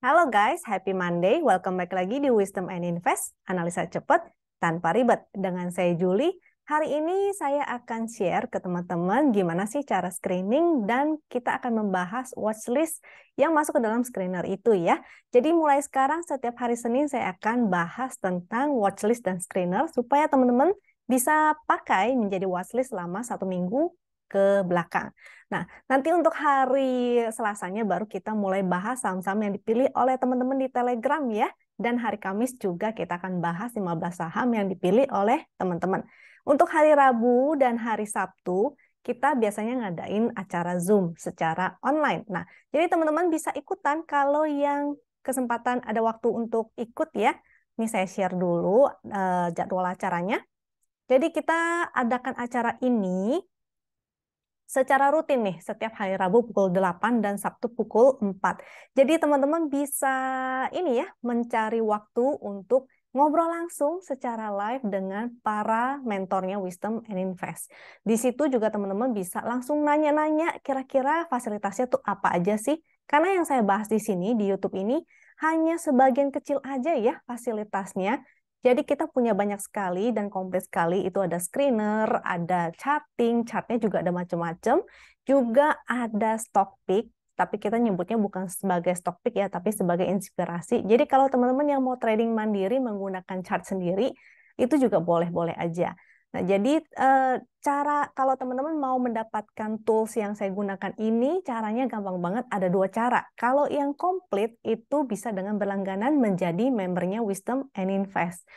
Halo guys, happy Monday. Welcome back lagi di Wisdom and Invest, analisa cepat tanpa ribet. Dengan saya Julie, hari ini saya akan share ke teman-teman gimana sih cara screening dan kita akan membahas watchlist yang masuk ke dalam screener itu ya. Jadi mulai sekarang setiap hari Senin saya akan bahas tentang watchlist dan screener supaya teman-teman bisa pakai menjadi watchlist selama 1 minggu ke belakang. Nah, nanti untuk hari Selasanya baru kita mulai bahas saham-saham yang dipilih oleh teman-teman di Telegram ya. Dan hari Kamis juga kita akan bahas 15 saham yang dipilih oleh teman-teman. Untuk hari Rabu dan hari Sabtu, kita biasanya ngadain acara Zoom secara online. Nah, jadi teman-teman bisa ikutan kalau yang kesempatan ada waktu untuk ikut ya. Ini saya share dulu jadwal acaranya. Jadi kita adakan acara ini secara rutin nih, setiap hari Rabu pukul 8 dan Sabtu pukul 4. Jadi teman-teman bisa ini ya, mencari waktu untuk ngobrol langsung secara live dengan para mentornya Wisdom and Invest. Di situ juga teman-teman bisa langsung nanya-nanya kira-kira fasilitasnya tuh apa aja sih? Karena yang saya bahas di sini, di YouTube ini, hanya sebagian kecil aja ya fasilitasnya. Jadi kita punya banyak sekali dan komplit sekali. Itu ada screener, ada charting, chartnya juga ada macam-macam. Juga ada stock pick, tapi kita nyebutnya bukan sebagai stock pick ya, tapi sebagai inspirasi. Jadi kalau teman-teman yang mau trading mandiri menggunakan chart sendiri, itu juga boleh-boleh aja. Nah, jadi cara kalau teman-teman mau mendapatkan tools yang saya gunakan ini, caranya gampang banget, ada 2 cara. Kalau yang komplit itu bisa dengan berlangganan menjadi membernya Wisdom and Invest.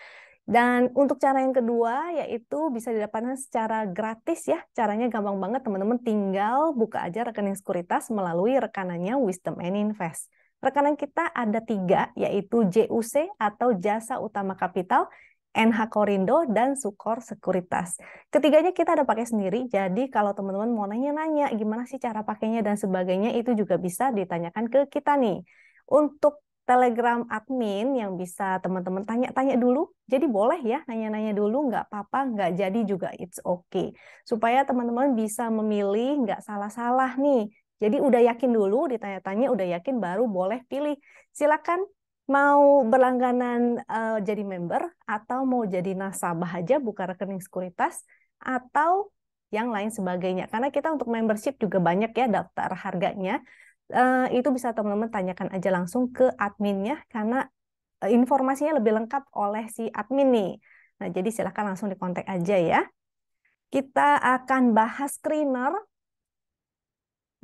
Dan untuk cara yang kedua, yaitu bisa didapatkan secara gratis ya. Caranya gampang banget, teman-teman tinggal buka aja rekening sekuritas melalui rekanannya Wisdom and Invest. Rekanan kita ada 3, yaitu JUC atau Jasa Utama Kapital, NH Korindo, dan Sukor Sekuritas. Ketiganya kita ada pakai sendiri, jadi kalau teman-teman mau nanya-nanya gimana sih cara pakainya dan sebagainya, itu juga bisa ditanyakan ke kita nih. Untuk Telegram admin yang bisa teman-teman tanya-tanya dulu, jadi boleh ya nanya-nanya dulu, nggak apa-apa, nggak jadi juga it's okay. Supaya teman-teman bisa memilih, nggak salah-salah nih. Jadi udah yakin dulu, ditanya-tanya, udah yakin baru boleh pilih. Silakan mau berlangganan jadi member atau mau jadi nasabah aja buka rekening sekuritas atau yang lain sebagainya. Karena kita untuk membership juga banyak ya daftar harganya. Itu bisa teman-teman tanyakan aja langsung ke adminnya karena informasinya lebih lengkap oleh si admin nih. Nah, jadi silahkan langsung dikontak aja ya. Kita akan bahas screener.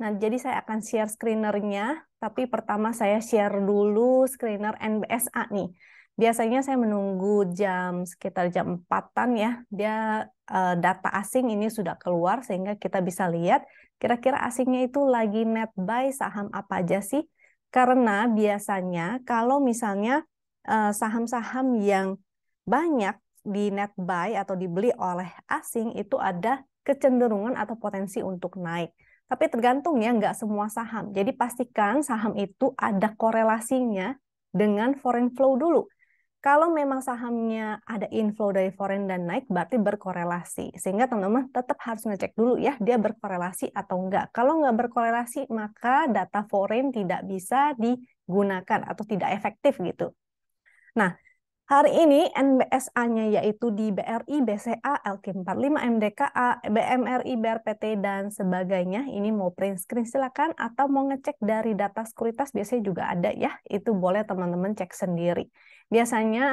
Nah, jadi saya akan share screenernya, tapi pertama saya share dulu screener NBSA nih. Biasanya saya menunggu sekitar jam 4-an ya, dia data asing ini sudah keluar sehingga kita bisa lihat kira-kira asingnya itu lagi net buy saham apa aja sih. Karena biasanya kalau misalnya saham-saham yang banyak di net buy atau dibeli oleh asing itu ada kecenderungan atau potensi untuk naik. Tapi tergantung ya, nggak semua saham. Jadi pastikan saham itu ada korelasinya dengan foreign flow dulu. Kalau memang sahamnya ada inflow dari foreign dan naik, berarti berkorelasi. Sehingga teman-teman tetap harus ngecek dulu ya, dia berkorelasi atau enggak. Kalau nggak berkorelasi, maka data foreign tidak bisa digunakan atau tidak efektif gitu. Nah, hari ini NBSA-nya yaitu di BRI, BCA, LQ45, MDKA, BMRI, BRPT, dan sebagainya. Ini mau print screen silakan atau mau ngecek dari data sekuritas biasanya juga ada ya. Itu boleh teman-teman cek sendiri. Biasanya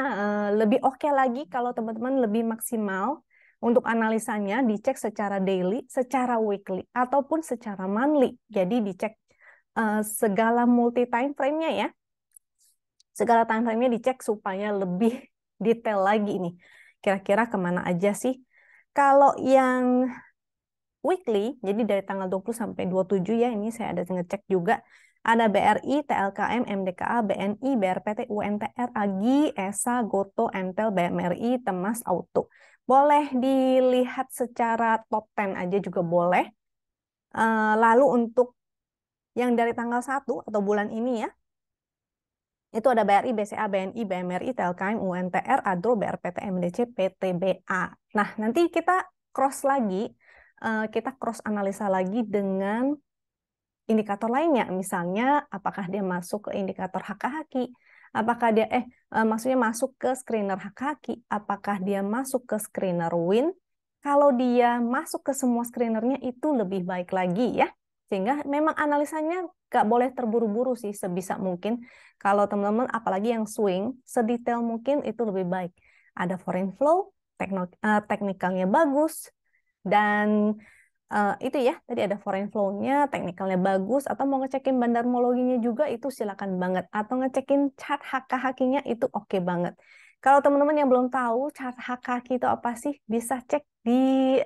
lebih oke lagi kalau teman-teman lebih maksimal untuk analisanya dicek secara daily, secara weekly, ataupun secara monthly. Jadi dicek segala multi time frame-nya ya. Segala time frame-nya dicek supaya lebih detail lagi nih. Kira-kira kemana aja sih? Kalau yang weekly, jadi dari tanggal 20 sampai 27 ya, ini saya ada ngecek juga. Ada BRI, TLKM, MDKA, BNI, BRPT, UNTR, AGI, ESA, GOTO, Entel, BMRI, Temas, Auto. Boleh dilihat secara top 10 aja juga boleh. Lalu untuk yang dari tanggal 1 atau bulan ini ya, itu ada BRI, BCA, BNI, BMRI, TLKM, UNTR, ADRO, BRPT, MDC, PTBA. Nah, nanti kita cross lagi, kita cross analisa lagi dengan indikator lainnya, misalnya apakah dia masuk ke indikator haki, apakah dia maksudnya masuk ke screener haki, apakah dia masuk ke screener win. Kalau dia masuk ke semua screenernya itu lebih baik lagi ya. Sehingga memang analisanya nggak boleh terburu-buru sih sebisa mungkin. Kalau teman-teman apalagi yang swing, sedetail mungkin itu lebih baik. Ada foreign flow, teknikalnya bagus, dan itu ya, tadi ada foreign flow-nya, teknikalnya bagus, atau mau ngecekin bandarmologinya juga itu silakan banget. Atau ngecekin chart HK-HQ-nya itu oke banget. Kalau teman-teman yang belum tahu chart HK-HQ itu apa sih, bisa cek di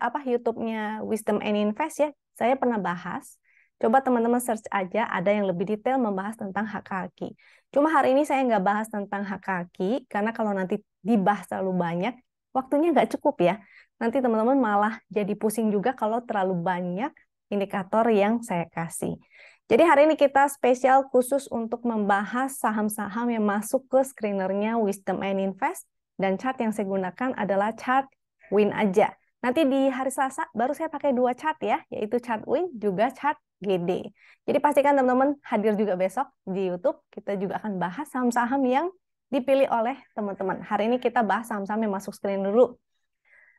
apa YouTube-nya Wisdom and Invest ya. Saya pernah bahas. Coba teman-teman search aja, ada yang lebih detail membahas tentang HK-HQ. Cuma hari ini saya nggak bahas tentang HK-HQ, karena kalau nanti dibahas terlalu banyak, waktunya nggak cukup ya. Nanti teman-teman malah jadi pusing juga kalau terlalu banyak indikator yang saya kasih. Jadi hari ini kita spesial khusus untuk membahas saham-saham yang masuk ke screenernya Wisdom and Invest, dan chart yang saya gunakan adalah chart Win aja. Nanti di hari Selasa baru saya pakai 2 chart ya, yaitu chart Win juga chart GD. Jadi pastikan teman-teman hadir juga besok di YouTube. Kita juga akan bahas saham-saham yang dipilih oleh teman-teman. Hari ini kita bahas saham-saham yang masuk screener dulu.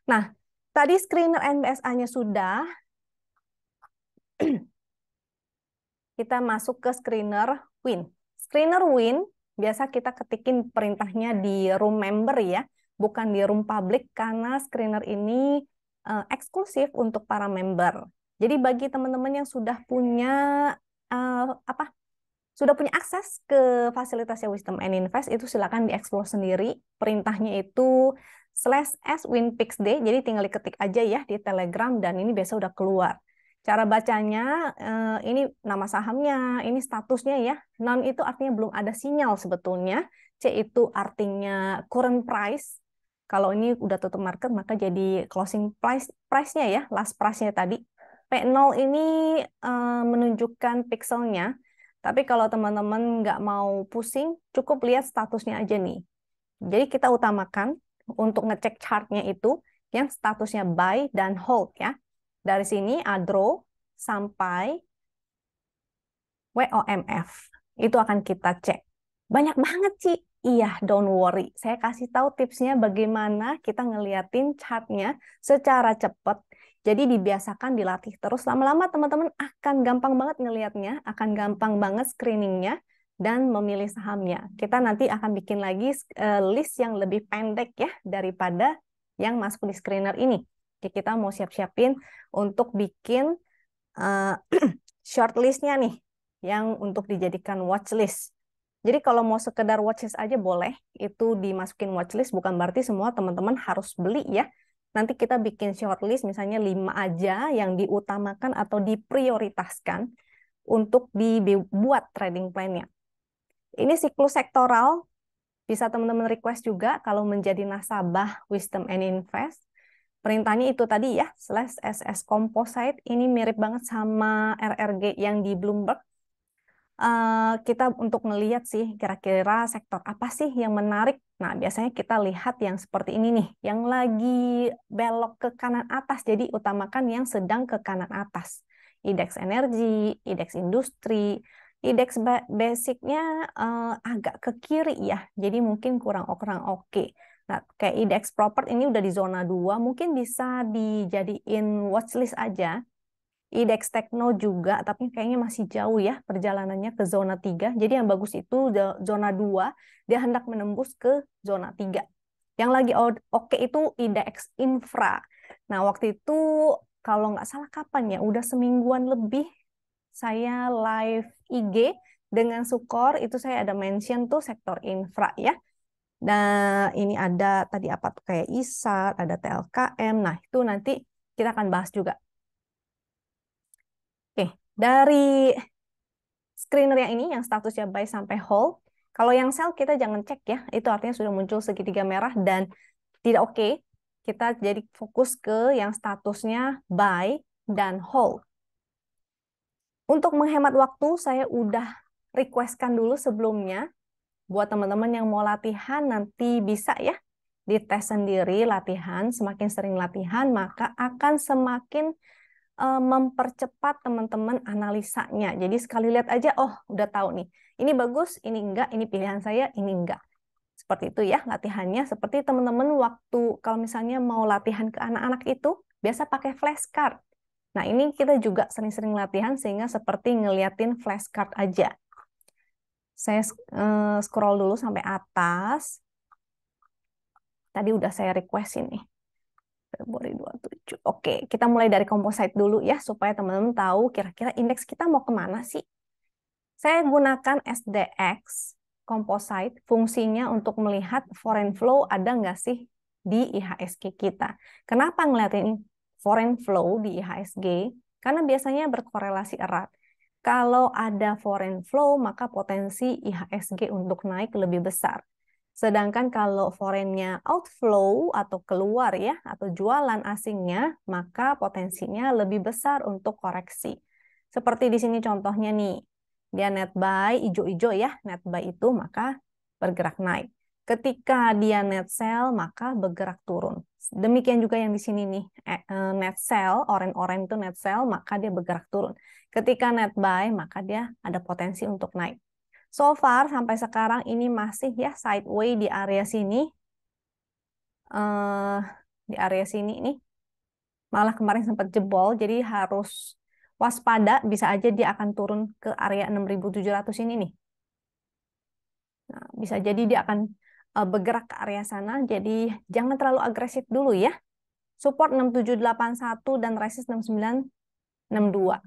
Nah, tadi screener NBSA-nya sudah, kita masuk ke screener Win. Screener Win, biasa kita ketikin perintahnya di room member ya, bukan di room public, karena screener ini eksklusif untuk para member. Jadi bagi teman-teman yang sudah punya sudah punya akses ke fasilitasnya Wisdom and Invest, itu silakan dieksplor sendiri. Perintahnya itu /swinpixd, jadi tinggal diketik aja ya di Telegram, dan ini biasa udah keluar. Cara bacanya, ini nama sahamnya, ini statusnya ya. Non itu artinya belum ada sinyal sebetulnya. C itu artinya current price. Kalau ini udah tutup market, maka jadi closing price-nya ya, last price-nya tadi. P0 ini menunjukkan pixelnya. Tapi kalau teman-teman nggak mau pusing, cukup lihat statusnya aja nih. Jadi kita utamakan untuk ngecek chartnya itu yang statusnya buy dan hold ya. Dari sini ADRO sampai WOMF. Itu akan kita cek. Banyak banget sih. Iya, don't worry. Saya kasih tahu tipsnya bagaimana kita ngeliatin chartnya secara cepat. Jadi dibiasakan dilatih terus. Lama-lama teman-teman akan gampang banget ngelihatnya, akan gampang banget screeningnya, dan memilih sahamnya. Kita nanti akan bikin lagi list yang lebih pendek ya daripada yang masuk di screener ini. Jadi kita mau siap-siapin untuk bikin shortlistnya nih, yang untuk dijadikan watchlist. Jadi kalau mau sekedar watchlist aja boleh, itu dimasukin watchlist, bukan berarti semua teman-teman harus beli ya. Nanti kita bikin shortlist, misalnya 5 aja yang diutamakan atau diprioritaskan untuk dibuat trading plan-nya. Ini siklus sektoral, bisa teman-teman request juga kalau menjadi nasabah Wisdom and Invest. Perintahnya itu tadi ya, /SS Composite, ini mirip banget sama RRG yang di Bloomberg. Kita untuk ngelihat sih kira-kira sektor apa sih yang menarik. Nah, biasanya kita lihat yang seperti ini nih, yang lagi belok ke kanan atas, jadi utamakan yang sedang ke kanan atas. Indeks energi, indeks industri, indeks basicnya agak ke kiri ya, jadi mungkin kurang oke. Nah, kayak indeks proper ini udah di zona 2, mungkin bisa dijadiin watchlist aja. Indeks Tekno juga, tapi kayaknya masih jauh ya perjalanannya ke zona 3. Jadi yang bagus itu zona 2, dia hendak menembus ke zona 3. Yang lagi oke itu indeks infra. Nah, waktu itu kalau nggak salah kapan ya, udah semingguan lebih saya live IG dengan Sukor, itu saya ada mention tuh sektor infra ya. Nah, ini ada tadi apa tuh, kayak ISAT, ada TLKM. Nah, itu nanti kita akan bahas juga. Oke, dari screener yang ini, yang statusnya buy sampai hold, kalau yang sell kita jangan cek ya, itu artinya sudah muncul segitiga merah dan tidak oke. Kita jadi fokus ke yang statusnya buy dan hold. Untuk menghemat waktu, saya udah requestkan dulu sebelumnya, buat teman-teman yang mau latihan, nanti bisa ya, dites sendiri latihan. Semakin sering latihan, maka akan semakin mempercepat teman-teman analisanya. Jadi sekali lihat aja, oh udah tahu nih, ini bagus, ini enggak, ini pilihan saya, ini enggak. Seperti itu ya latihannya. Seperti teman-teman waktu kalau misalnya mau latihan ke anak-anak itu, biasa pakai flashcard. Nah ini kita juga sering-sering latihan sehingga seperti ngeliatin flashcard aja. Saya scroll dulu sampai atas. Tadi udah saya requestin nih. Februari 27. Oke, kita mulai dari composite dulu ya, supaya teman-teman tahu kira-kira indeks kita mau kemana sih. Saya gunakan SDX composite, fungsinya untuk melihat foreign flow ada nggak sih di IHSG kita. Kenapa ngeliatin foreign flow di IHSG? Karena biasanya berkorelasi erat. Kalau ada foreign flow, maka potensi IHSG untuk naik lebih besar. Sedangkan kalau foreign-nya outflow atau keluar ya, atau jualan asingnya, maka potensinya lebih besar untuk koreksi. Seperti di sini contohnya nih, dia net buy, hijau-hijau ya, net buy itu maka bergerak naik. Ketika dia net sell, maka bergerak turun. Demikian juga yang di sini nih, net sell, oranye-oranye itu net sell, maka dia bergerak turun. Ketika net buy, maka dia ada potensi untuk naik. So far sampai sekarang ini masih ya sideways di area sini. Di area sini nih. Malah kemarin sempat jebol, jadi harus waspada, bisa aja dia akan turun ke area 6.700 ini nih. Nah, bisa jadi dia akan bergerak ke area sana, jadi jangan terlalu agresif dulu ya. Support 6781 dan resist 6962.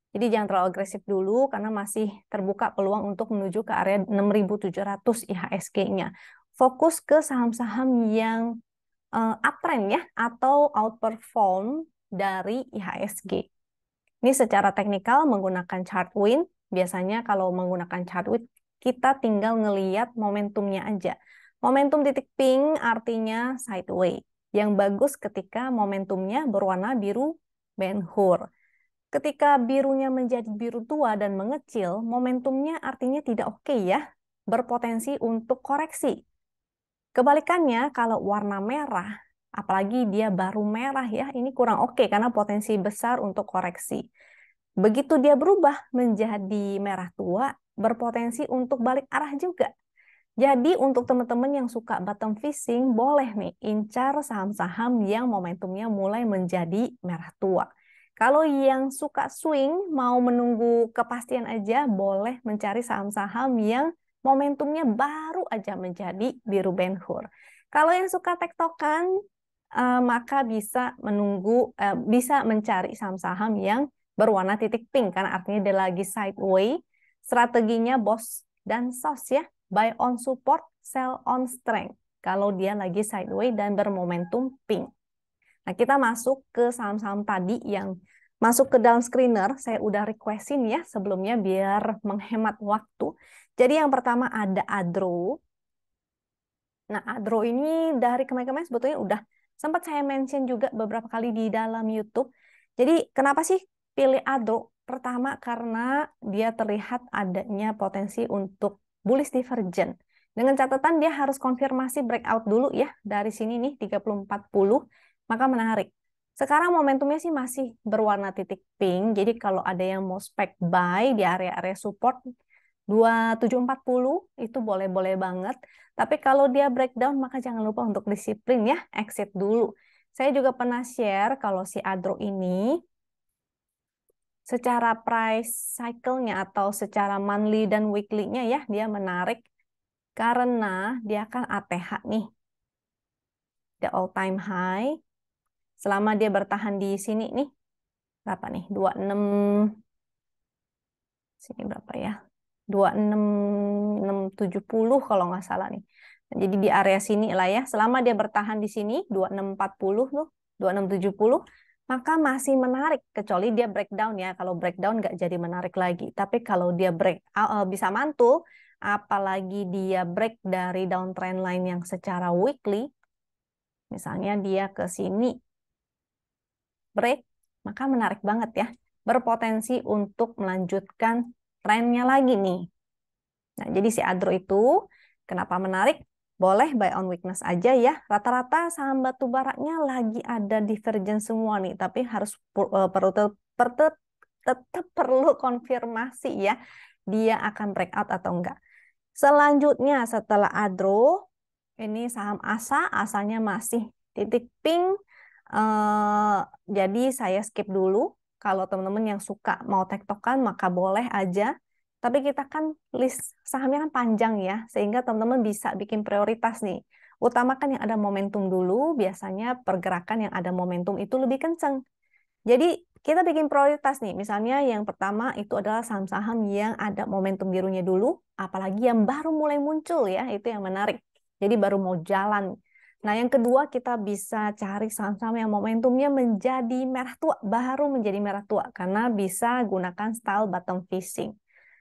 Jadi jangan terlalu agresif dulu karena masih terbuka peluang untuk menuju ke area 6.700 IHSG-nya. Fokus ke saham-saham yang uptrend ya atau outperform dari IHSG. Ini secara teknikal menggunakan chart win. Biasanya kalau menggunakan chart win kita tinggal ngeliat momentumnya aja. Momentum titik pink artinya sideways. Yang bagus ketika momentumnya berwarna biru Ben-Hur. Ketika birunya menjadi biru tua dan mengecil, momentumnya artinya tidak oke ya, berpotensi untuk koreksi. Kebalikannya, kalau warna merah, apalagi dia baru merah ya, ini kurang oke karena potensi besar untuk koreksi. Begitu dia berubah menjadi merah tua, berpotensi untuk balik arah juga. Jadi untuk teman-teman yang suka bottom fishing, boleh nih incar saham-saham yang momentumnya mulai menjadi merah tua. Kalau yang suka swing, mau menunggu kepastian aja, boleh mencari saham-saham yang momentumnya baru aja menjadi biru Ben-Hur. Kalau yang suka tektokan, maka bisa menunggu, bisa mencari saham-saham yang berwarna titik pink, karena artinya dia lagi sideways. Strateginya BOS dan SOS ya, buy on support, sell on strength. Kalau dia lagi sideways dan bermomentum pink. Nah, kita masuk ke saham-saham tadi yang masuk ke dalam screener. Saya udah requestin ya sebelumnya biar menghemat waktu. Jadi yang pertama ada Adro. Nah, Adro ini dari kemarin-kemarin sebetulnya udah sempat saya mention juga beberapa kali di dalam YouTube. Jadi kenapa sih pilih Adro? Pertama karena dia terlihat adanya potensi untuk bullish divergent. Dengan catatan dia harus konfirmasi breakout dulu ya dari sini nih 3040. Maka menarik. Sekarang momentumnya sih masih berwarna titik pink. Jadi kalau ada yang mau spek buy di area-area support 2740 itu boleh-boleh banget. Tapi kalau dia breakdown maka jangan lupa untuk disiplin ya, exit dulu. Saya juga pernah share kalau si Adro ini secara price cycle-nya atau secara monthly dan weekly-nya ya, dia menarik karena dia kan ATH nih. The all time high. Selama dia bertahan di sini nih, berapa nih? 26, sini berapa ya? 26670 kalau nggak salah nih. Jadi di area sini lah ya, selama dia bertahan di sini, 2640 tuh, 2670, maka masih menarik, kecuali dia breakdown ya. Kalau breakdown nggak jadi menarik lagi. Tapi kalau dia bisa mantul, apalagi dia break dari downtrend line yang secara weekly, misalnya dia ke sini, break, maka menarik banget ya. Berpotensi untuk melanjutkan trennya lagi nih. Nah, jadi si Adro itu kenapa menarik? boleh buy on weakness aja ya. Rata-rata saham batu baranya lagi ada divergen semua nih, tapi harus tetap perlu konfirmasi ya, dia akan breakout atau enggak. Selanjutnya setelah Adro, ini saham ASA, ASA-nya masih titik pink. Jadi saya skip dulu. Kalau teman-teman yang suka mau tektokan maka boleh aja. Tapi kita kan list sahamnya kan panjang ya, sehingga teman-teman bisa bikin prioritas nih. Utamakan yang ada momentum dulu, biasanya pergerakan yang ada momentum itu lebih kenceng. Jadi kita bikin prioritas nih, misalnya yang pertama itu adalah saham-saham yang ada momentum birunya dulu, apalagi yang baru mulai muncul ya, itu yang menarik. Jadi baru mau jalan. Nah yang kedua kita bisa cari saham-saham yang momentumnya menjadi merah tua, baru menjadi merah tua, karena bisa gunakan style bottom fishing.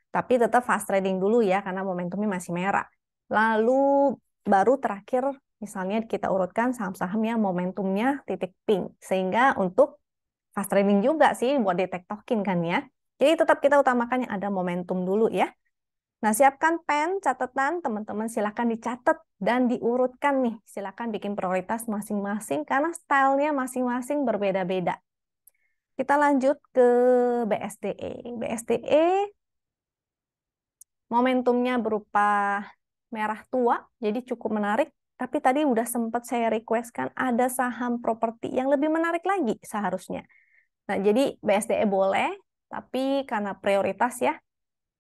Tapi tetap fast trading dulu ya, karena momentumnya masih merah. Lalu baru terakhir, misalnya kita urutkan saham-saham yang momentumnya titik pink, sehingga untuk fast trading juga sih buat detektokin kan ya. Jadi tetap kita utamakan yang ada momentum dulu ya. Nah, siapkan pen, catatan, teman-teman silakan dicatat dan diurutkan nih. Silakan bikin prioritas masing-masing karena stylenya masing-masing berbeda-beda. Kita lanjut ke BSDE. BSDE momentumnya berupa merah tua, jadi cukup menarik. Tapi tadi udah sempat saya requestkan ada saham properti yang lebih menarik lagi seharusnya. Nah, jadi BSDE boleh, tapi karena prioritas ya,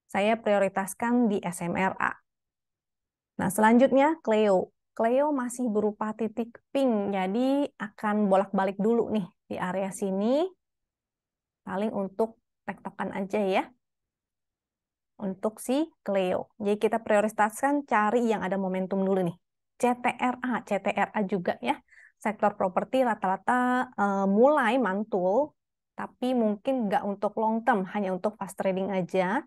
saya prioritaskan di SMRA. Nah, selanjutnya Cleo. Cleo masih berupa titik pink, jadi akan bolak-balik dulu nih di area sini. Paling untuk tektokan aja ya, untuk si Cleo. Jadi kita prioritaskan cari yang ada momentum dulu nih. CTRA juga ya. Sektor properti rata-rata mulai mantul, tapi mungkin nggak untuk long term, hanya untuk fast trading aja.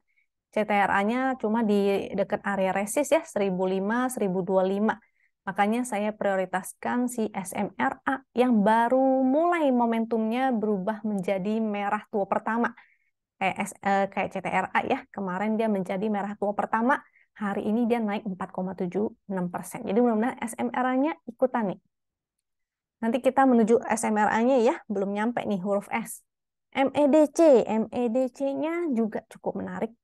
CTRA-nya cuma di dekat area resist ya, 1005, 1025. Makanya saya prioritaskan si SMRA yang baru mulai momentumnya berubah menjadi merah tua pertama. Kayak CTRA ya, kemarin dia menjadi merah tua pertama, hari ini dia naik 4,76%. Jadi mudah-mudahan SMRA-nya ikutan nih. Nanti kita menuju SMRA-nya ya, belum nyampe nih huruf S. MEDC-nya juga cukup menarik.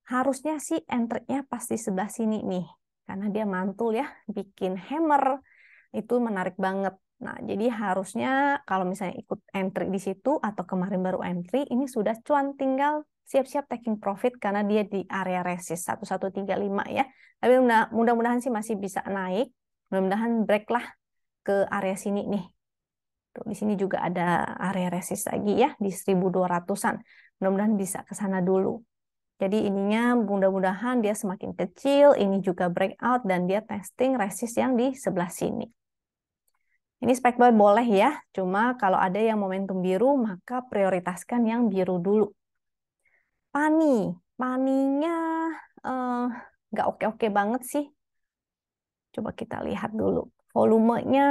Harusnya sih entry-nya pas di sebelah sini nih, karena dia mantul ya, bikin hammer, itu menarik banget. Nah, jadi harusnya kalau misalnya ikut entry di situ atau kemarin baru entry, ini sudah cuan, tinggal siap-siap taking profit karena dia di area resist 1135 ya. Tapi mudah-mudahan sih masih bisa naik. Mudah-mudahan break lah ke area sini nih. Tuh, di sini juga ada area resist lagi ya di 1200-an. Mudah-mudahan bisa ke sana dulu. Jadi ininya mudah-mudahan dia semakin kecil, ini juga breakout dan dia testing resist yang di sebelah sini. Ini spek buy boleh ya, cuma kalau ada yang momentum biru, maka prioritaskan yang biru dulu. Paninya nggak oke-oke banget sih. Coba kita lihat dulu. Volumenya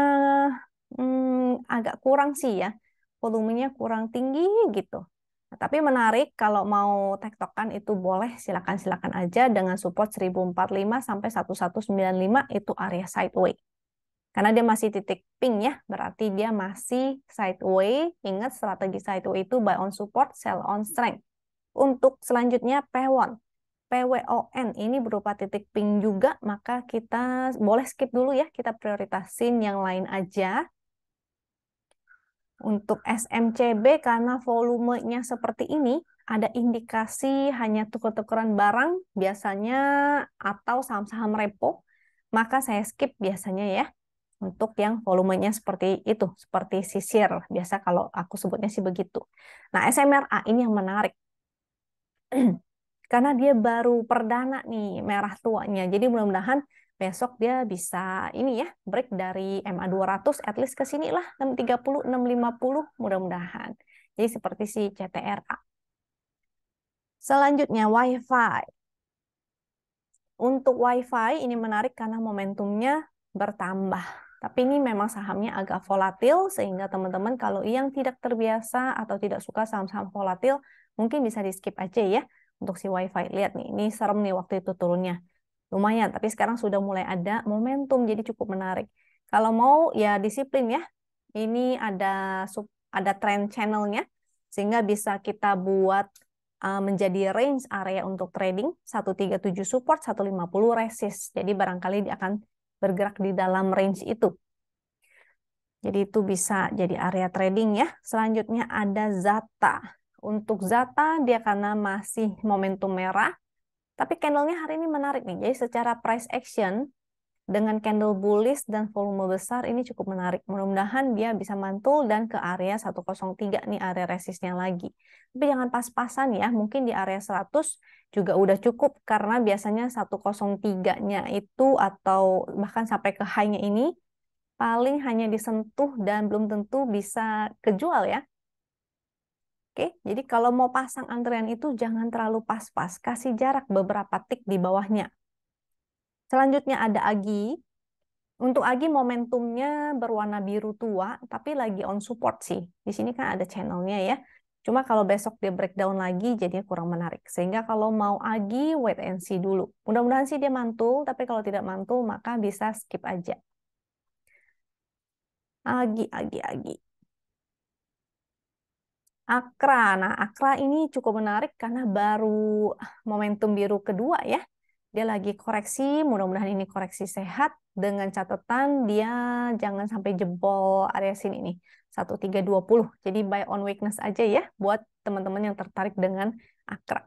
agak kurang sih ya. Volumenya kurang tinggi gitu. Nah, tapi menarik kalau mau tektokan itu boleh, silakan aja dengan support 1045 sampai 1195 itu area sideways. Karena dia masih titik pink ya, berarti dia masih sideways. Ingat strategi sideways itu buy on support, sell on strength. Untuk selanjutnya PWON. PWON ini berupa titik pink juga, maka kita boleh skip dulu ya, kita prioritasin yang lain aja. Untuk SMCB karena volumenya seperti ini, ada indikasi hanya tuker-tukeran barang biasanya atau saham-saham repo, maka saya skip biasanya ya. Untuk yang volumenya seperti itu, seperti sisir. Biasa kalau aku sebutnya sih begitu. Nah, SMRA ini yang menarik. Karena dia baru perdana nih, merah tuanya. Jadi mudah-mudahan besok dia bisa ini ya, break dari MA 200, at least ke sini lah, 630, 650, mudah-mudahan. Jadi seperti si CTRA. Selanjutnya, WiFi. Untuk WiFi ini menarik karena momentumnya bertambah. Tapi ini memang sahamnya agak volatil, sehingga teman-teman kalau yang tidak terbiasa atau tidak suka saham-saham volatil, mungkin bisa di skip aja ya untuk si WiFi. Lihat nih, ini serem nih waktu itu turunnya. lumayan, tapi sekarang sudah mulai ada momentum, jadi cukup menarik. Kalau mau ya disiplin ya. Ini ada trend channelnya, sehingga bisa kita buat menjadi range area untuk trading, 137 support, 150 resist. Jadi barangkali dia akan bergerak di dalam range itu. Jadi itu bisa jadi area trading ya. Selanjutnya ada Zata. Untuk Zata dia karena masih momentum merah, tapi candlenya hari ini menarik nih. Jadi secara price action dengan candle bullish dan volume besar ini cukup menarik. Mudah-mudahan dia bisa mantul dan ke area 103 nih area resistnya lagi. Tapi jangan pas-pasan ya, mungkin di area 100 juga udah cukup karena biasanya 103-nya itu atau bahkan sampai ke high-nya ini paling hanya disentuh dan belum tentu bisa kejual ya. Oke, jadi kalau mau pasang antrian itu jangan terlalu pas-pas, kasih jarak beberapa tik di bawahnya. Selanjutnya ada Agi. Untuk Agi momentumnya berwarna biru tua, tapi lagi on support sih. Di sini kan ada channelnya ya. Cuma kalau besok dia breakdown lagi, jadinya kurang menarik. Sehingga kalau mau Agi, wait and see dulu. Mudah-mudahan sih dia mantul, tapi kalau tidak mantul, maka bisa skip aja. Agi. Akra. Nah, Akra ini cukup menarik karena baru momentum biru kedua ya. Dia lagi koreksi, mudah-mudahan ini koreksi sehat dengan catatan dia jangan sampai jebol area sini nih, 1320. Jadi buy on weakness aja ya buat teman-teman yang tertarik dengan Akra.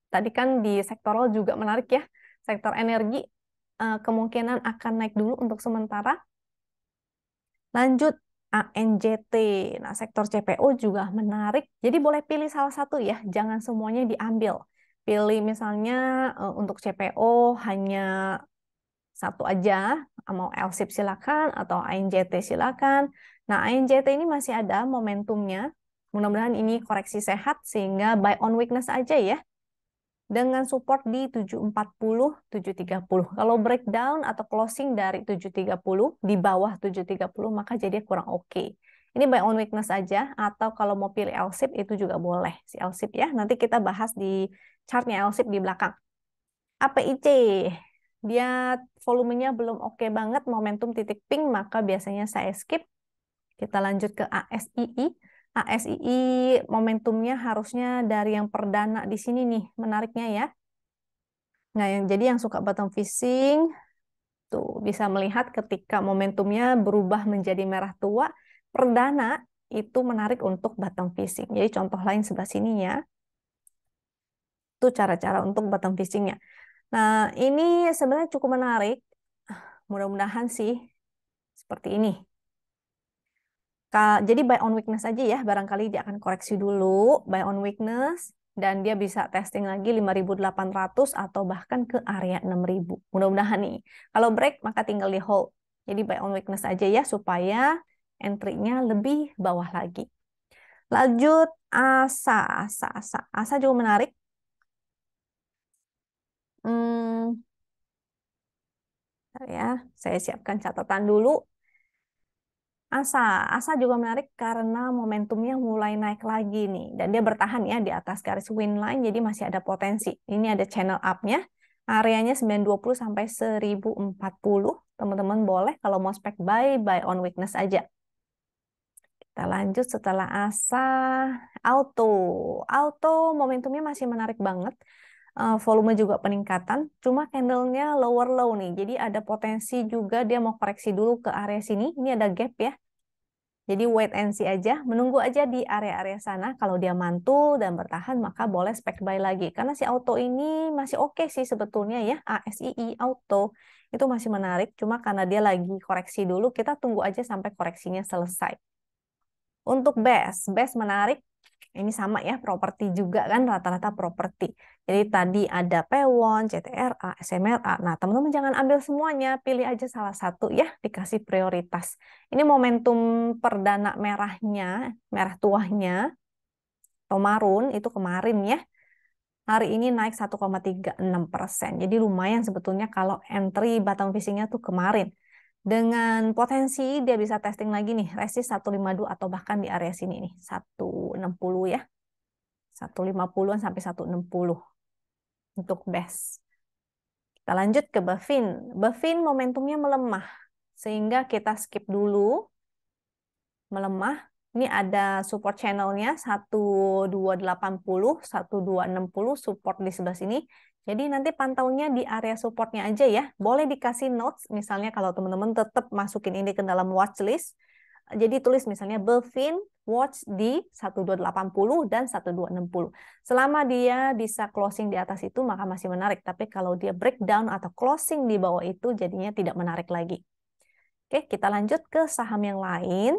Tadi kan di sektoral juga menarik ya. Sektor energi kemungkinan akan naik dulu untuk sementara. Lanjut ANJT. Nah, sektor CPO juga menarik. Jadi boleh pilih salah satu ya, jangan semuanya diambil. Pilih misalnya untuk CPO hanya satu aja, mau LSIP silakan atau ANJT silakan. Nah, ANJT ini masih ada momentumnya. Mudah-mudahan ini koreksi sehat sehingga buy on weakness aja ya, dengan support di 740, 730. Kalau breakdown atau closing dari 730 di bawah 730 maka jadi kurang oke. Ini buy on weakness aja atau kalau mau pilih LSIP itu juga boleh. Si LSIP ya, nanti kita bahas di chartnya LSIP di belakang. APIC, dia volumenya belum oke banget, momentum titik pink, maka biasanya saya skip. Kita lanjut ke ASII. ASII momentumnya harusnya dari yang perdana di sini nih, menariknya ya. Nah, jadi yang suka bottom fishing tuh bisa melihat ketika momentumnya berubah menjadi merah tua, perdana itu menarik untuk bottom fishing. Jadi contoh lain sebelah sini ya. Itu cara-cara untuk bottom fishingnya. Nah, ini sebenarnya cukup menarik. Mudah-mudahan sih seperti ini. Jadi buy on weakness aja ya, barangkali dia akan koreksi dulu, buy on weakness, dan dia bisa testing lagi 5.800 atau bahkan ke area 6.000. Mudah-mudahan nih. Kalau break, maka tinggal di hold. Jadi buy on weakness aja ya, supaya entry-nya lebih bawah lagi. Lanjut, Asa juga menarik. Ya, saya siapkan catatan dulu. Asa juga menarik karena momentumnya mulai naik lagi nih. Dan dia bertahan ya di atas garis win line, jadi masih ada potensi. Ini ada channel up-nya. Areanya 920 sampai 1040. Teman-teman boleh kalau mau spek buy on weakness aja. Kita lanjut setelah Asa, Auto. Auto momentumnya masih menarik banget. Volume juga peningkatan, cuma candlenya lower low nih. Jadi ada potensi juga dia mau koreksi dulu ke area sini. Ini ada gap ya. Jadi wait and see aja, menunggu aja di area-area sana. Kalau dia mantul dan bertahan, maka boleh spek buy lagi. Karena si auto ini masih oke sih sebetulnya ya. ASII auto itu masih menarik. Cuma karena dia lagi koreksi dulu, kita tunggu aja sampai koreksinya selesai. Untuk BES menarik. Ini sama ya, properti juga kan, rata-rata properti. Jadi tadi ada P1, CTRA, SMRA. Nah, teman-teman jangan ambil semuanya, pilih aja salah satu ya, dikasih prioritas. Ini momentum perdana merahnya, merah tuahnya, atau marun, itu kemarin ya. Hari ini naik 1,36%. Jadi lumayan sebetulnya kalau entry bottom fishing-nya tuh kemarin. Dengan potensi dia bisa testing lagi nih, resist 152 atau bahkan di area sini nih, 160 ya. 150-an sampai 160 untuk BES. Kita lanjut ke BFIN. BFIN momentumnya melemah, sehingga kita skip dulu. Melemah. Ini ada support channelnya 1280, 1260 support di sebelah sini. Jadi nanti pantaunya di area supportnya aja ya. Boleh dikasih notes, misalnya kalau teman-teman tetap masukin ini ke dalam watchlist. Jadi tulis misalnya BFIN watch di 1280 dan 1260. Selama dia bisa closing di atas itu maka masih menarik. Tapi kalau dia breakdown atau closing di bawah itu jadinya tidak menarik lagi. Oke, kita lanjut ke saham yang lain.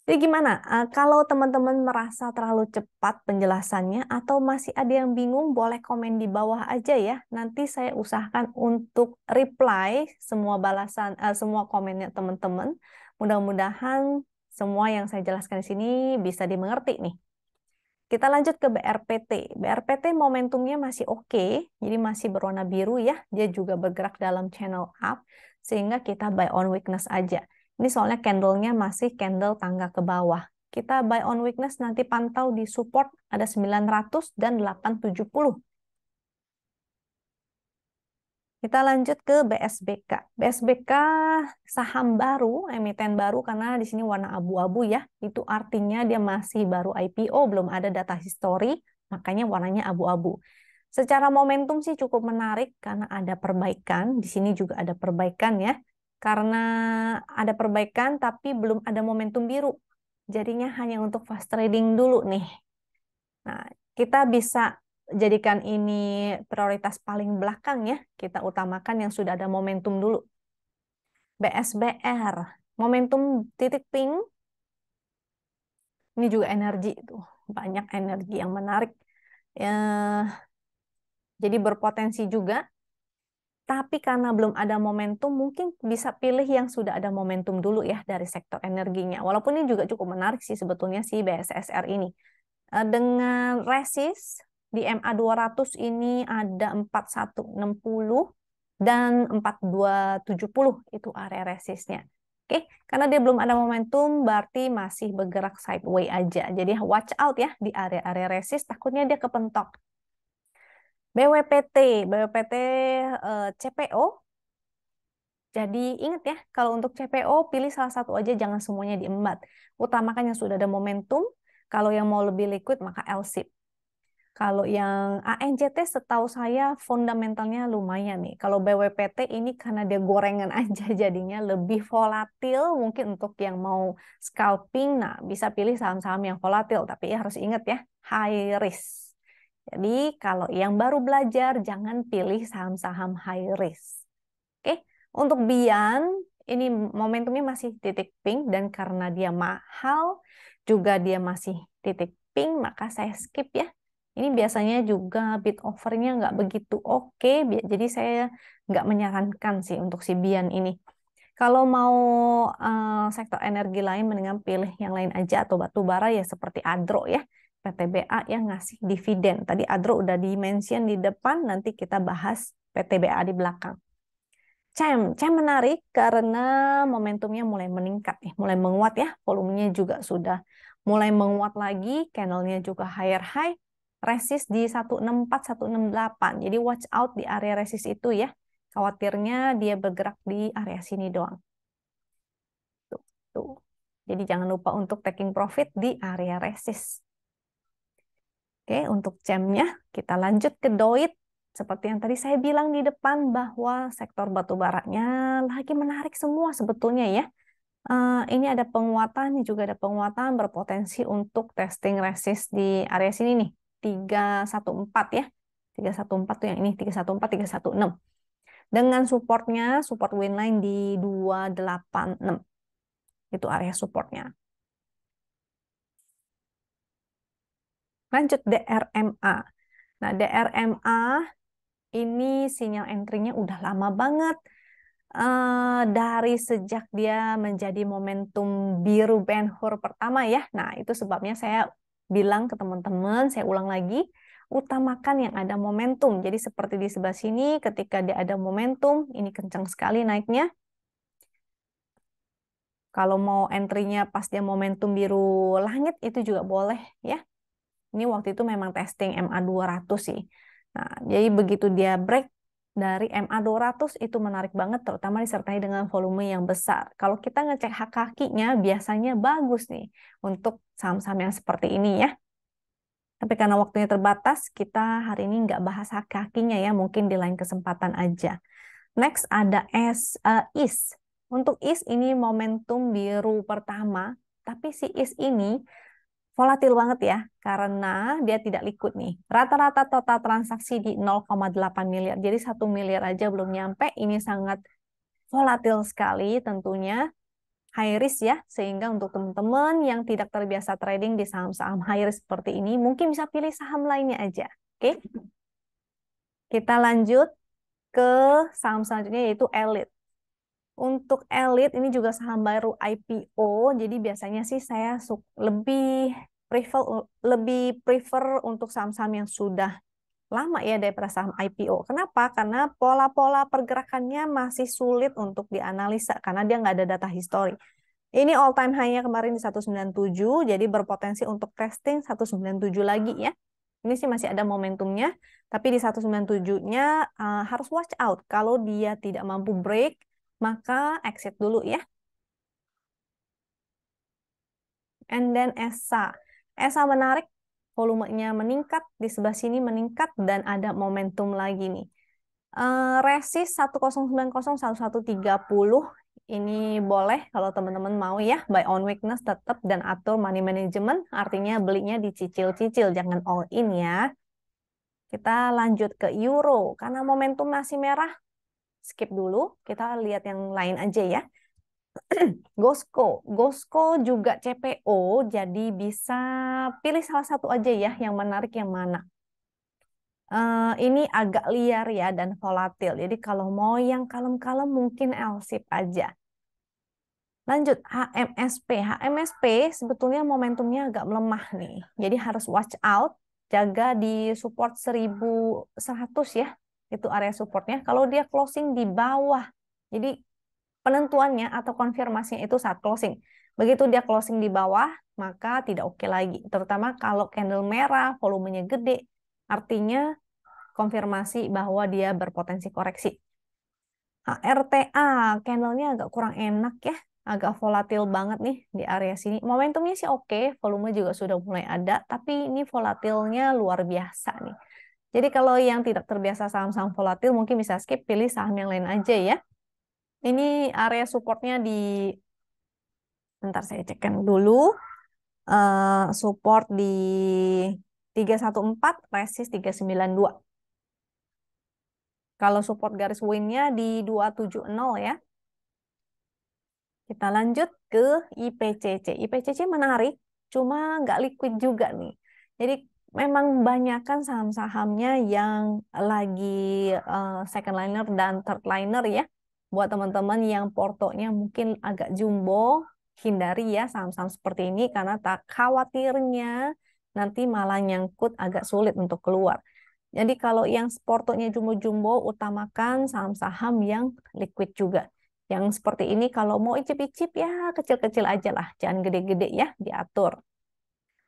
Jadi gimana? Kalau teman-teman merasa terlalu cepat penjelasannya atau masih ada yang bingung, boleh komen di bawah aja ya. Nanti saya usahakan untuk reply semua balasan, semua komennya teman-teman. Mudah-mudahan semua yang saya jelaskan di sini bisa dimengerti nih. Kita lanjut ke BRPT. BRPT momentumnya masih oke, jadi masih berwarna biru ya. Dia juga bergerak dalam channel up, sehingga kita buy on weakness aja. Ini soalnya candle-nya masih candle tangga ke bawah. Kita buy on weakness nanti pantau di support ada 900 dan 870. Kita lanjut ke BSBK. BSBK saham baru, emiten baru karena di sini warna abu-abu ya. Itu artinya dia masih baru IPO, belum ada data history, makanya warnanya abu-abu. Secara momentum sih cukup menarik karena ada perbaikan. Di sini juga ada perbaikan ya. Karena ada perbaikan tapi belum ada momentum biru. Jadinya hanya untuk fast trading dulu nih. Nah, kita bisa jadikan ini prioritas paling belakang ya. Kita utamakan yang sudah ada momentum dulu. BSBR, momentum titik pink. Ini juga energi tuh, banyak energi yang menarik. Jadi berpotensi juga. Tapi karena belum ada momentum, mungkin bisa pilih yang sudah ada momentum dulu ya dari sektor energinya. Walaupun ini juga cukup menarik sih sebetulnya si BSSR ini. Dengan resist di MA 200 ini ada 4160 dan 4270 itu area resistnya. Oke, karena dia belum ada momentum berarti masih bergerak sideways aja. Jadi watch out ya di area-area resist, takutnya dia kepentok. BWPT CPO. Jadi ingat ya, kalau untuk CPO pilih salah satu aja, jangan semuanya diembat. Utamakan yang sudah ada momentum. Kalau yang mau lebih liquid maka LSIP. Kalau yang ANJT setahu saya fundamentalnya lumayan nih. Kalau BWPT ini karena dia gorengan aja jadinya lebih volatil. Mungkin untuk yang mau scalping, nah bisa pilih saham-saham yang volatil. Tapi ya harus ingat ya, high risk. Jadi kalau yang baru belajar jangan pilih saham-saham high risk. Oke, untuk Bian ini momentumnya masih titik pink dan karena dia mahal juga dia masih titik pink maka saya skip ya. Ini biasanya juga bid offernya nggak begitu oke, jadi saya nggak menyarankan sih untuk si Bian ini. Kalau mau sektor energi lain, mendingan pilih yang lain aja atau batu bara ya seperti Adro ya, PTBA yang ngasih dividen. Tadi Adro udah di-mention di depan, nanti kita bahas PTBA di belakang. CEM menarik karena momentumnya mulai meningkat, mulai menguat ya, volumenya juga sudah mulai menguat lagi, candlenya juga higher high, resist di 164, 168. Jadi watch out di area resist itu ya. Khawatirnya dia bergerak di area sini doang. Tuh. Jadi jangan lupa untuk taking profit di area resist. Oke, untuk CEM-nya kita lanjut ke DOIT. Seperti yang tadi saya bilang di depan bahwa sektor batu baranya lagi menarik semua sebetulnya ya. Ini ada penguatan, ini juga ada penguatan berpotensi untuk testing resist di area sini nih. 314 ya. 314 tuh yang ini, 314, 316. Dengan supportnya, support winline di 286. Itu area supportnya. Lanjut DRMA. Nah, DRMA ini sinyal entry-nya udah lama banget. Dari sejak dia menjadi momentum biru Ben-Hur pertama ya. Nah, itu sebabnya saya bilang ke teman-teman, saya ulang lagi, utamakan yang ada momentum. Jadi seperti di sebelah sini, ketika dia ada momentum, ini kencang sekali naiknya. Kalau mau entry-nya pas dia momentum biru langit, itu juga boleh ya. Ini waktu itu memang testing MA 200 sih. Nah, jadi begitu dia break, dari MA200 itu menarik banget, terutama disertai dengan volume yang besar. Kalau kita ngecek hak kakinya, biasanya bagus nih untuk saham-saham yang seperti ini ya. Tapi karena waktunya terbatas, kita hari ini nggak bahas hak kakinya ya, mungkin di lain kesempatan aja. Next ada IS. Untuk IS ini momentum biru pertama, tapi si IS ini volatil banget ya, karena dia tidak liquid nih. Rata-rata total transaksi di 0,8 miliar, jadi 1 miliar aja belum nyampe. Ini sangat volatil sekali tentunya, high risk ya, sehingga untuk teman-teman yang tidak terbiasa trading di saham-saham high risk seperti ini, mungkin bisa pilih saham lainnya aja. Oke, kita lanjut ke saham selanjutnya yaitu Elite. Untuk Elite ini juga saham baru IPO, jadi biasanya sih saya lebih prefer untuk saham-saham yang sudah lama ya daripada saham IPO. Kenapa? Karena pola-pola pergerakannya masih sulit untuk dianalisa karena dia nggak ada data histori. Ini all time high-nya kemarin di 197, jadi berpotensi untuk testing 197 lagi ya. Ini sih masih ada momentumnya, tapi di 197-nya harus watch out. Kalau dia tidak mampu break, maka exit dulu ya. And then ESA. ESA menarik, volumenya meningkat, di sebelah sini meningkat, dan ada momentum lagi nih. Resist 1090, 1130, ini boleh kalau teman-teman mau ya, buy on weakness tetap, dan atur money management, artinya belinya dicicil-cicil, jangan all in ya. Kita lanjut ke Euro, karena momentum masih merah, skip dulu, kita lihat yang lain aja ya. Gosco juga CPO, jadi bisa pilih salah satu aja ya, yang menarik yang mana. Ini agak liar ya dan volatil, jadi kalau mau yang kalem-kalem mungkin LSIP aja. Lanjut, HMSP sebetulnya momentumnya agak melemah nih, jadi harus watch out, jaga di support 1100 ya, itu area supportnya. Kalau dia closing di bawah, jadi penentuannya atau konfirmasinya itu saat closing. Begitu dia closing di bawah, maka tidak oke lagi. Terutama kalau candle merah, volumenya gede, artinya konfirmasi bahwa dia berpotensi koreksi. RTA, candlenya agak kurang enak ya, agak volatil banget nih di area sini. Momentumnya sih oke, volume juga sudah mulai ada, tapi ini volatilnya luar biasa nih. Jadi kalau yang tidak terbiasa saham-saham volatil, mungkin bisa skip, pilih saham yang lain aja ya. Ini area supportnya di, bentar saya cekkan dulu, support di 314, resist 392. Kalau support garis win-nya di 270 ya. Kita lanjut ke IPCC. IPCC menarik, cuma nggak liquid juga nih. Jadi memang banyakkan saham-sahamnya yang lagi second liner dan third liner ya. Buat teman-teman yang portonya mungkin agak jumbo, hindari ya saham-saham seperti ini karena tak khawatirnya nanti malah nyangkut agak sulit untuk keluar. Jadi kalau yang portonya jumbo-jumbo, utamakan saham-saham yang liquid juga. Yang seperti ini kalau mau icip-icip ya kecil-kecil aja lah, jangan gede-gede ya, diatur.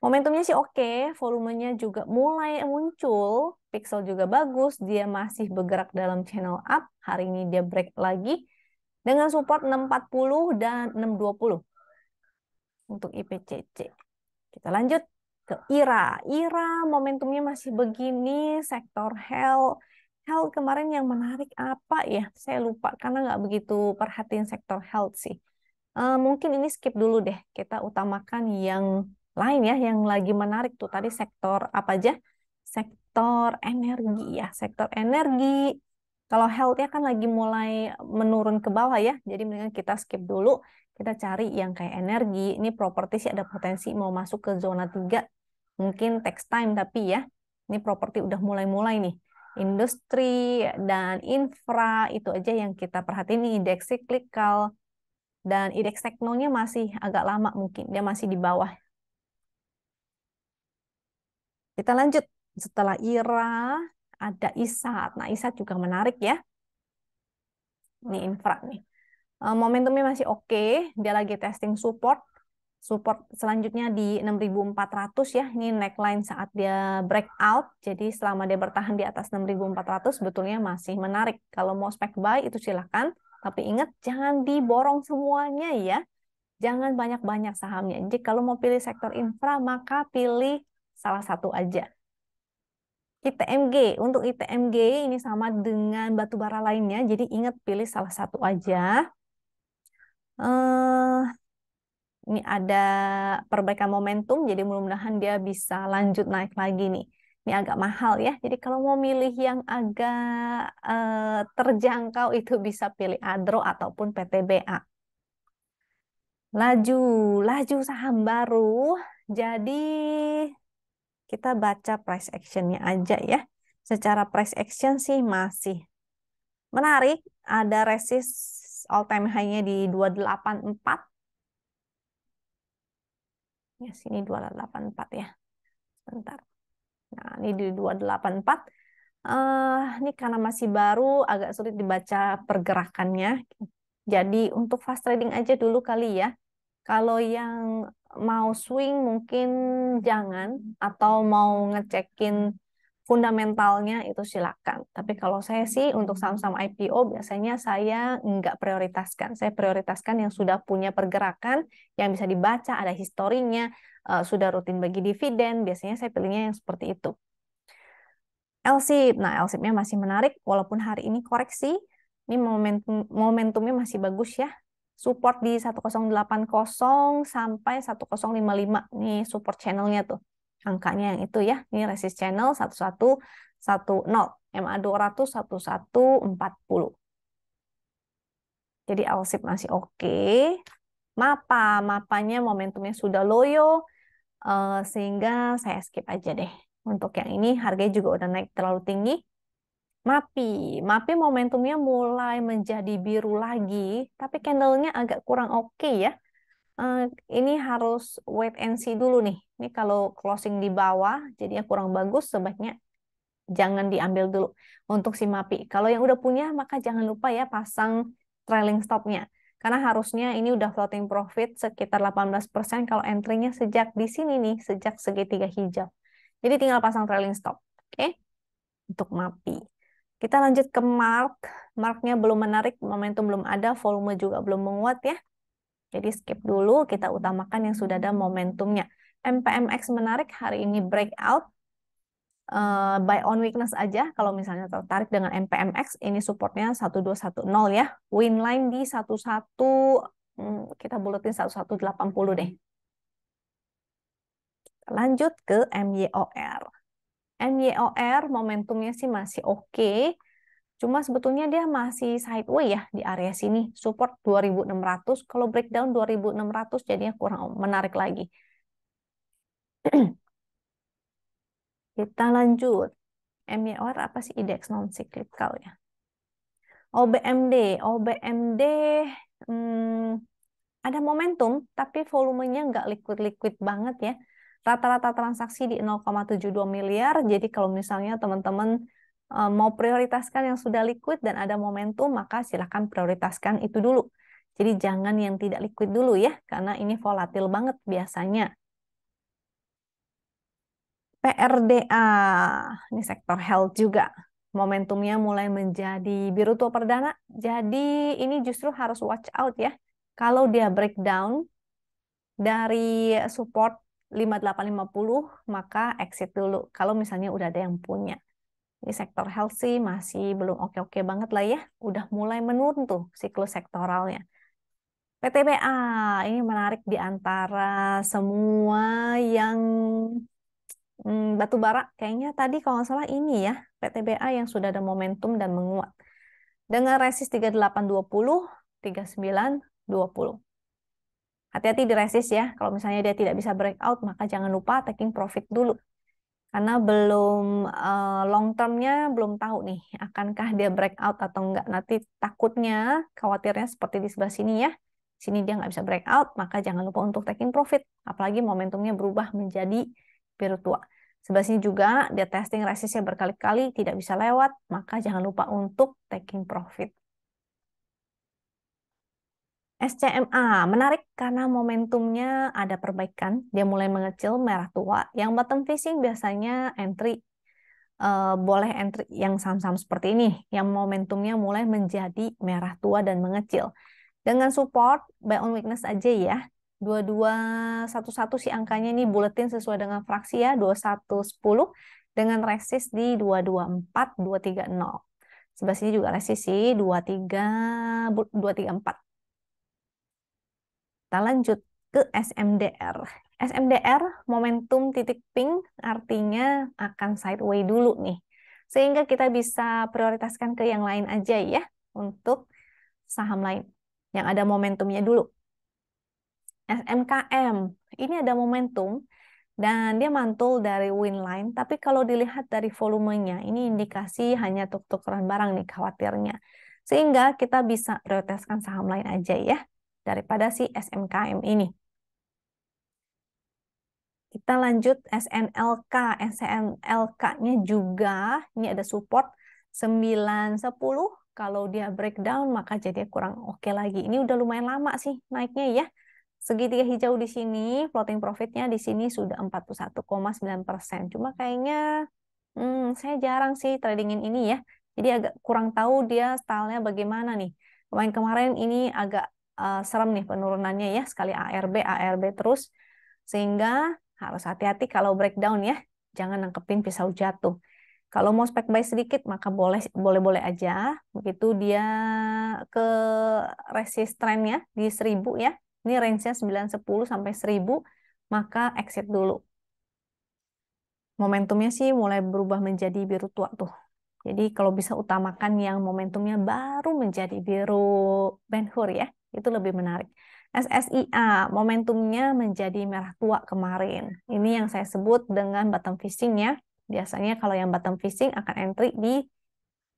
Momentumnya sih oke, volumenya juga mulai muncul, pixel juga bagus, dia masih bergerak dalam channel up, hari ini dia break lagi dengan support 640 dan 620 untuk IPCC. Kita lanjut ke IRA. IRA momentumnya masih begini, sektor health. Health kemarin yang menarik apa ya? Saya lupa karena nggak begitu perhatiin sektor health sih. Mungkin ini skip dulu deh. Kita utamakan yang lain ya, yang lagi menarik tuh. Tadi sektor apa aja? Sektor energi ya. Sektor energi. Kalau health-nya kan lagi mulai menurun ke bawah ya. Jadi mendingan kita skip dulu. Kita cari yang kayak energi. Ini properti sih ada potensi mau masuk ke zona 3. Mungkin text time tapi ya. Ini properti udah mulai-mulai nih. Industri dan infra itu aja yang kita perhatiin nih, indeks cyclical dan indeks teknonya masih agak lama mungkin dia masih di bawah. Kita lanjut, setelah IRA ada ISAT. Nah, ISAT juga menarik ya. Ini infra nih. Momentumnya masih oke, dia lagi testing support Support selanjutnya di 6.400 ya. Ini neckline saat dia breakout. Jadi selama dia bertahan di atas 6.400 sebetulnya masih menarik. Kalau mau spek buy itu silahkan. Tapi ingat jangan diborong semuanya ya. Jangan banyak-banyak sahamnya. Jadi kalau mau pilih sektor infra maka pilih salah satu aja. ITMG. Untuk ITMG ini sama dengan batubara lainnya. Jadi ingat pilih salah satu aja. Ini ada perbaikan momentum, jadi mudah-mudahan dia bisa lanjut naik lagi nih. Ini agak mahal ya, jadi kalau mau milih yang agak terjangkau itu bisa pilih Adro ataupun PTBA. Laju saham baru, jadi kita baca price actionnya aja ya. Secara price action sih masih menarik, ada resist all time high-nya di 284. Ya, sini 284 ya. Bentar. Nah, ini di 284. Ini karena masih baru, agak sulit dibaca pergerakannya. Jadi untuk fast trading aja dulu kali ya. Kalau yang mau swing mungkin jangan, atau mau ngecekin fundamentalnya itu silakan. Tapi kalau saya sih untuk saham-saham IPO biasanya saya nggak prioritaskan. Saya prioritaskan yang sudah punya pergerakan, yang bisa dibaca, ada historinya, sudah rutin bagi dividen. Biasanya saya pilihnya yang seperti itu. LSIP. Nah, LSIP-nya masih menarik walaupun hari ini koreksi. Ini momentumnya masih bagus ya. Support di 1080 sampai 1055. Ini support channelnya tuh. Angkanya yang itu ya. Ini resist channel 1110. MA 200 1140. Jadi LSIP masih oke. Mapanya momentumnya sudah loyo, sehingga saya skip aja deh. Untuk yang ini harganya juga udah naik terlalu tinggi. MAPI momentumnya mulai menjadi biru lagi, tapi candlenya agak kurang oke ya. Ini harus wait and see dulu nih. Ini kalau closing di bawah, jadinya kurang bagus, sebaiknya jangan diambil dulu untuk si MAPI. Kalau yang udah punya, maka jangan lupa ya pasang trailing stopnya. Karena harusnya ini udah floating profit sekitar 18% kalau entry-nya sejak di sini nih, sejak segitiga hijau. Jadi tinggal pasang trailing stop. Oke? Untuk MAPI. Kita lanjut ke Mark. Marknya belum menarik, momentum belum ada, volume juga belum menguat ya. Jadi skip dulu, kita utamakan yang sudah ada momentumnya. MPMX menarik, hari ini breakout. Buy on weakness aja, kalau misalnya tertarik dengan MPMX, ini supportnya 1210 ya. Win line di 11, kita bulatin 1180 deh. Lanjut ke MYOR. MYOR momentumnya sih masih oke. Cuma sebetulnya dia masih sideways ya di area sini. Support 2600, kalau breakdown 2600 jadinya kurang menarik lagi. Kita lanjut. MYOR apa sih? Indeks non cyclical ya. OBMD ada momentum, tapi volumenya nggak liquid-liquid banget ya. Rata-rata transaksi di 0,72 miliar. Jadi kalau misalnya teman-teman mau prioritaskan yang sudah liquid dan ada momentum, maka silakan prioritaskan itu dulu. Jadi jangan yang tidak liquid dulu ya, karena ini volatil banget biasanya. PRDA, ini sektor health juga. Momentumnya mulai menjadi biru tua perdana. Jadi ini justru harus watch out ya. Kalau dia breakdown dari support 5850, maka exit dulu. Kalau misalnya udah ada yang punya. Ini sektor health sih masih belum oke-oke banget lah ya. Udah mulai menurun tuh siklus sektoralnya. PTBA, ini menarik di antara semua yang batu bara. Kayaknya tadi kalau nggak salah ini ya, PTBA yang sudah ada momentum dan menguat. Dengan resist 3820, 3920. Hati-hati di resist ya. Kalau misalnya dia tidak bisa breakout, maka jangan lupa taking profit dulu. Karena belum long term-nya belum tahu nih, akankah dia breakout atau enggak. Nanti takutnya, khawatirnya seperti di sebelah sini ya. Sini dia nggak bisa breakout, maka jangan lupa untuk taking profit. Apalagi momentumnya berubah menjadi biru tua. Sebelah sini juga dia testing resistnya berkali-kali, tidak bisa lewat, maka jangan lupa untuk taking profit. SCMA menarik karena momentumnya ada perbaikan, dia mulai mengecil merah tua. Yang bottom fishing biasanya entry boleh entry yang saham-saham seperti ini, yang momentumnya mulai menjadi merah tua dan mengecil. Dengan support buy on weakness aja ya. 2211 sih angkanya ini buletin sesuai dengan fraksi ya, 2110 dengan resist di 224 230. Sebelah sini juga resist sih 234. Kita lanjut ke SMDR. SMDR momentum titik pink artinya akan sideway dulu nih. Sehingga kita bisa prioritaskan ke yang lain aja ya untuk saham lain yang ada momentumnya dulu. SMKM ini ada momentum dan dia mantul dari win line, tapi kalau dilihat dari volumenya ini indikasi hanya tuk-tukeran barang nih khawatirnya. Sehingga kita bisa prioritaskan saham lain aja ya daripada si SMKM ini. Kita lanjut SNLK. SNLK-nya juga ini ada support 910. Kalau dia breakdown maka jadi kurang oke lagi. Ini udah lumayan lama sih naiknya ya. Segitiga hijau di sini, floating profitnya di sini sudah 41,9%. Cuma kayaknya saya jarang sih tradingin ini ya. Jadi agak kurang tahu dia stylenya bagaimana nih. Kemarin-kemarin ini agak serem nih penurunannya ya. Sekali ARB terus. Sehingga harus hati-hati kalau breakdown ya. Jangan nangkepin pisau jatuh. Kalau mau spek buy sedikit maka boleh aja. Begitu dia ke resist trendnya di 1000 ya. Ini range-nya 910 sampai 1000, maka exit dulu. Momentumnya sih mulai berubah menjadi biru tua tuh. Jadi kalau bisa utamakan yang momentumnya baru menjadi biru Ben-Hur ya. Itu lebih menarik. SSIA, momentumnya menjadi merah tua kemarin. Ini yang saya sebut dengan bottom fishing ya. Biasanya kalau yang bottom fishing akan entry di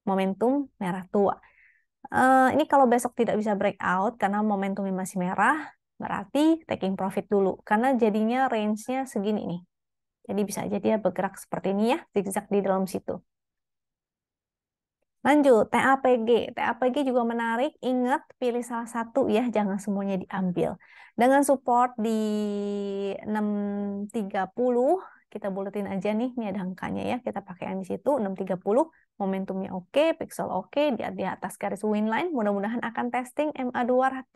momentum merah tua. Ini kalau besok tidak bisa breakout karena momentumnya masih merah, berarti taking profit dulu. Karena jadinya range-nya segini nih. Jadi bisa aja dia bergerak seperti ini ya, zigzag di dalam situ. Lanjut, TAPG. TAPG juga menarik. Ingat, pilih salah satu ya, jangan semuanya diambil. Dengan support di 630, kita buletin aja nih, ini ada angkanya ya, kita pakai yang di situ, 630, momentumnya oke, pixel oke, di atas garis win line, mudah-mudahan akan testing MA 200,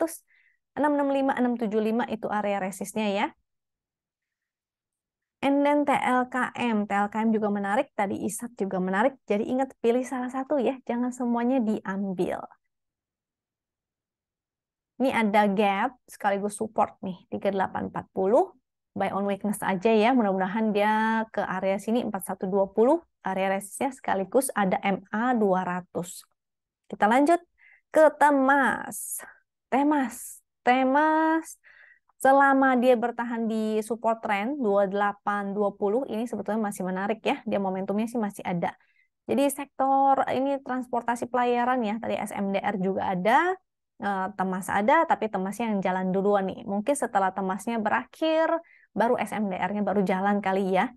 665, 675 itu area resistnya ya. And then TLKM. TLKM juga menarik, tadi ISAT juga menarik. Jadi ingat pilih salah satu ya, jangan semuanya diambil. Ini ada gap sekaligus support nih, 3840. Buy on weakness aja ya, mudah-mudahan dia ke area sini 4120. Area resistnya sekaligus ada MA 200. Kita lanjut ke Temas. Temas. Selama dia bertahan di support trend 2820 ini sebetulnya masih menarik ya. Dia momentumnya sih masih ada. Jadi sektor ini transportasi pelayaran ya. Tadi SMDR juga ada, Temas ada, tapi Temasnya yang jalan duluan nih. Mungkin setelah Temasnya berakhir, baru SMDR-nya baru jalan kali ya.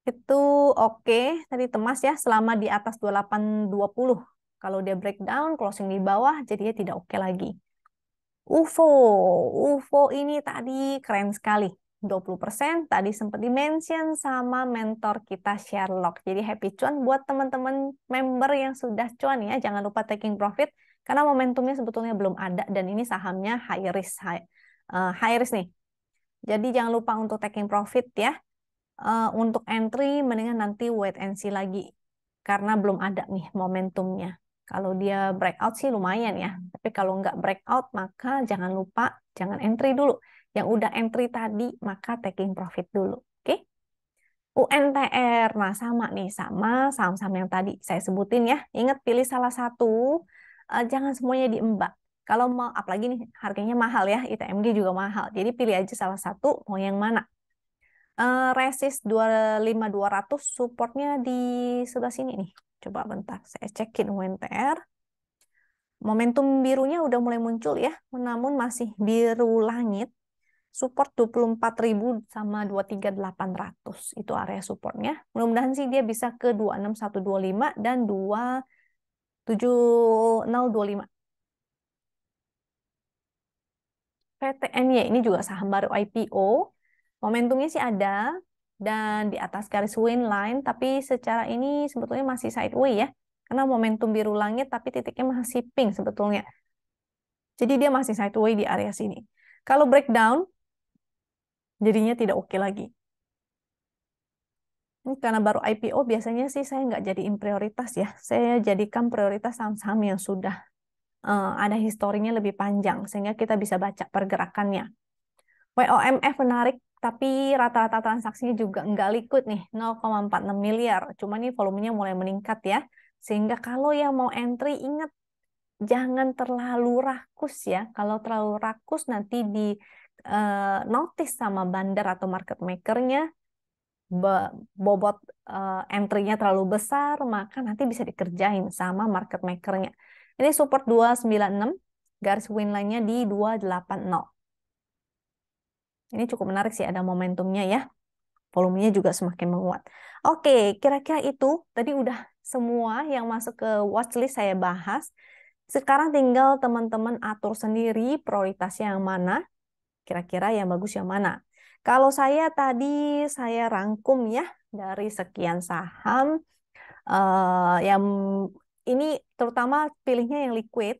Itu oke. Tadi Temas ya selama di atas 2820. Kalau dia breakdown, closing di bawah, jadinya tidak oke lagi. UFO ini tadi keren sekali. 20% tadi sempat dimention sama mentor kita Sherlock. Jadi happy cuan buat teman-teman member yang sudah cuan ya. Jangan lupa taking profit karena momentumnya sebetulnya belum ada dan ini sahamnya high risk nih. Jadi jangan lupa untuk taking profit ya. Untuk entry mendingan nanti wait and see lagi karena belum ada nih momentumnya. Kalau dia breakout sih lumayan ya. Tapi kalau nggak breakout maka jangan lupa jangan entry dulu. Yang udah entry tadi maka taking profit dulu. Oke? UNTR. Nah sama nih sama saham-saham yang tadi saya sebutin ya. Ingat pilih salah satu. Jangan semuanya diembak. Kalau mau apalagi nih harganya mahal ya. ITMG juga mahal. Jadi pilih aja salah satu mau yang mana. Resist 25200 supportnya di sebelah sini nih. Coba bentar, saya cekin UNTR. Momentum birunya udah mulai muncul ya, namun masih biru langit. Support 24.000 sama 23.800. Itu area supportnya. Mudah-mudahan sih dia bisa ke 26125 dan 7025. PTNY ini juga saham baru IPO. Momentumnya sih ada dan di atas garis win line, tapi secara ini sebetulnya masih sideways ya. Karena momentum biru langit tapi titiknya masih pink sebetulnya. Jadi dia masih sideways di area sini. Kalau breakdown jadinya tidak oke lagi. Ini karena baru IPO biasanya sih saya nggak jadiin prioritas ya. Saya jadikan prioritas saham-saham yang sudah ada historinya lebih panjang sehingga kita bisa baca pergerakannya. WOMF menarik, tapi rata-rata transaksinya juga nggak liquid nih, 0,46 miliar. Cuma nih volumenya mulai meningkat ya. Sehingga kalau yang mau entry, ingat jangan terlalu rakus ya. Kalau terlalu rakus nanti di notice sama bandar atau market makernya, bobot entry-nya terlalu besar, maka nanti bisa dikerjain sama market makernya. Ini support 296, garis win line-nya di 280. Ini cukup menarik sih, ada momentumnya ya. Volumenya juga semakin menguat. Oke, kira-kira itu tadi udah semua yang masuk ke watchlist saya bahas. Sekarang tinggal teman-teman atur sendiri prioritasnya yang mana, kira-kira yang bagus yang mana. Kalau saya tadi saya rangkum ya dari sekian saham, yang ini terutama pilihnya yang liquid,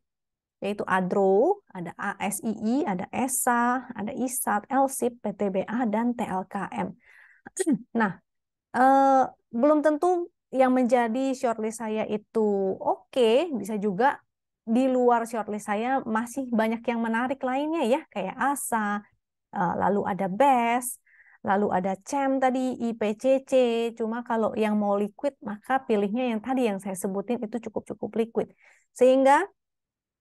yaitu ADRO, ada ASII, ada ESA, ada ISAT, LSIP, PTBA, dan TLKM. Nah, belum tentu yang menjadi shortlist saya itu oke, bisa juga di luar shortlist saya masih banyak yang menarik lainnya ya, kayak ASA, lalu ada BES, lalu ada CEM tadi, IPCC. Cuma kalau yang mau liquid, maka pilihnya yang tadi yang saya sebutin itu cukup-cukup liquid. Sehingga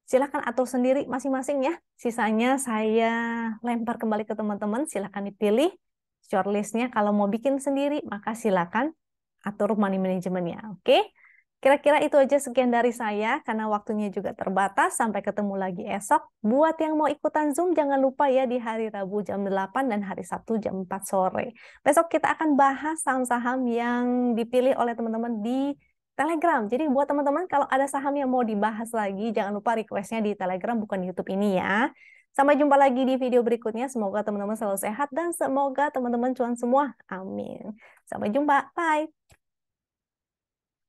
silahkan atur sendiri masing-masing ya. Sisanya saya lempar kembali ke teman-teman, silahkan dipilih shortlistnya. Kalau mau bikin sendiri, maka silahkan atur money manajemennya. Oke? Kira-kira itu aja sekian dari saya, karena waktunya juga terbatas. Sampai ketemu lagi esok. Buat yang mau ikutan Zoom, jangan lupa ya di hari Rabu jam 8 dan hari Sabtu jam 4 sore. Besok kita akan bahas saham-saham yang dipilih oleh teman-teman di Telegram. Jadi buat teman-teman, kalau ada saham yang mau dibahas lagi, jangan lupa requestnya di Telegram, bukan di YouTube ini ya. Sampai jumpa lagi di video berikutnya. Semoga teman-teman selalu sehat dan semoga teman-teman cuan semua. Amin. Sampai jumpa. Bye.